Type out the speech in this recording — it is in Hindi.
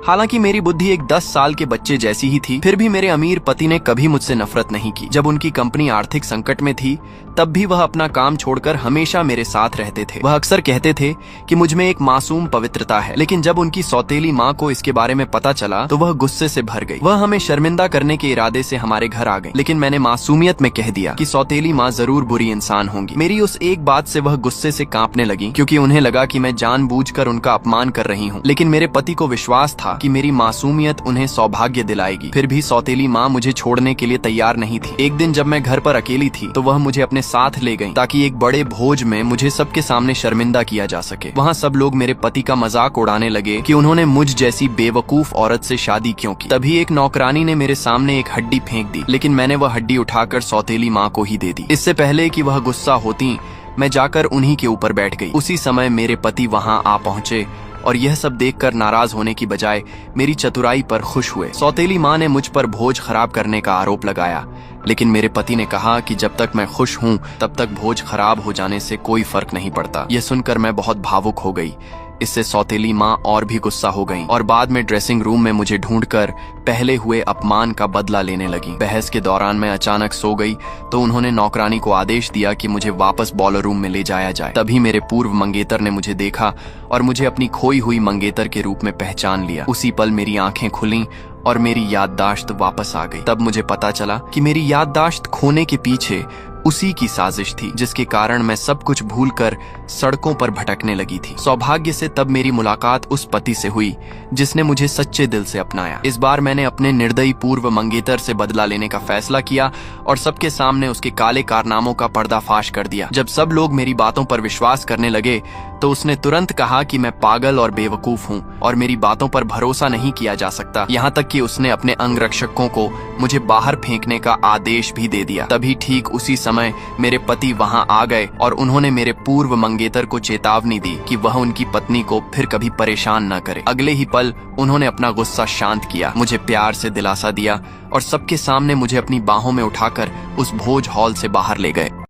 हालांकि मेरी बुद्धि एक 10 साल के बच्चे जैसी ही थी, फिर भी मेरे अमीर पति ने कभी मुझसे नफरत नहीं की। जब उनकी कंपनी आर्थिक संकट में थी तब भी वह अपना काम छोड़कर हमेशा मेरे साथ रहते थे। वह अक्सर कहते थे कि मुझ में एक मासूम पवित्रता है, लेकिन जब उनकी सौतेली माँ को इसके बारे में पता चला तो वह गुस्से से भर गई। वह हमें शर्मिंदा करने के इरादे से हमारे घर आ गई, लेकिन मैंने मासूमियत में कह दिया कि सौतेली माँ जरूर बुरी इंसान होंगी। मेरी उस एक बात से वह गुस्से से कांपने लगी, क्योंकि उन्हें लगा कि मैं जानबूझकर उनका अपमान कर रही हूँ। लेकिन मेरे पति को विश्वास था कि मेरी मासूमियत उन्हें सौभाग्य दिलाएगी। फिर भी सौतेली माँ मुझे छोड़ने के लिए तैयार नहीं थी। एक दिन जब मैं घर पर अकेली थी तो वह मुझे अपने साथ ले गई ताकि एक बड़े भोज में मुझे सबके सामने शर्मिंदा किया जा सके। वहाँ सब लोग मेरे पति का मजाक उड़ाने लगे कि उन्होंने मुझ जैसी बेवकूफ औरत से शादी क्यों की। तभी एक नौकरानी ने मेरे सामने एक हड्डी फेंक दी, लेकिन मैंने वह हड्डी उठाकर सौतेली माँ को ही दे दी। इससे पहले कि वह गुस्सा होती, मैं जाकर उन्हीं के ऊपर बैठ गई। उसी समय मेरे पति वहाँ आ पहुँचे और यह सब देखकर नाराज होने की बजाय मेरी चतुराई पर खुश हुए। सौतेली माँ ने मुझ पर भोज खराब करने का आरोप लगाया, लेकिन मेरे पति ने कहा कि जब तक मैं खुश हूँ तब तक भोज खराब हो जाने से कोई फर्क नहीं पड़ता। यह सुनकर मैं बहुत भावुक हो गई। इससे सौतेली माँ और भी गुस्सा हो गईं और बाद में ड्रेसिंग रूम में मुझे ढूंढकर पहले हुए अपमान का बदला लेने लगी। बहस के दौरान मैं अचानक सो गई तो उन्होंने नौकरानी को आदेश दिया कि मुझे वापस बॉयलर रूम में ले जाया जाए। तभी मेरे पूर्व मंगेतर ने मुझे देखा और मुझे अपनी खोई हुई मंगेतर के रूप में पहचान लिया। उसी पल मेरी आंखें खुलीं और मेरी याददाश्त वापस आ गई। तब मुझे पता चला कि मेरी याददाश्त खोने के पीछे उसी की साजिश थी, जिसके कारण मैं सब कुछ भूलकर सड़कों पर भटकने लगी थी। सौभाग्य से तब मेरी मुलाकात उस पति से हुई जिसने मुझे सच्चे दिल से अपनाया। इस बार मैंने अपने निर्दयी पूर्व मंगेतर से बदला लेने का फैसला किया और सबके सामने उसके काले कारनामों का पर्दाफाश कर दिया। जब सब लोग मेरी बातों पर विश्वास करने लगे तो उसने तुरंत कहा कि मैं पागल और बेवकूफ हूँ और मेरी बातों पर भरोसा नहीं किया जा सकता। यहाँ तक कि उसने अपने अंगरक्षकों को मुझे बाहर फेंकने का आदेश भी दे दिया। तभी ठीक उसी समय मेरे पति वहाँ आ गए और उन्होंने मेरे पूर्व मंगेतर को चेतावनी दी कि वह उनकी पत्नी को फिर कभी परेशान न करे। अगले ही पल उन्होंने अपना गुस्सा शांत किया, मुझे प्यार से दिलासा दिया और सबके सामने मुझे अपनी बाहों में उठाकर उस भोज हॉल से बाहर ले गए।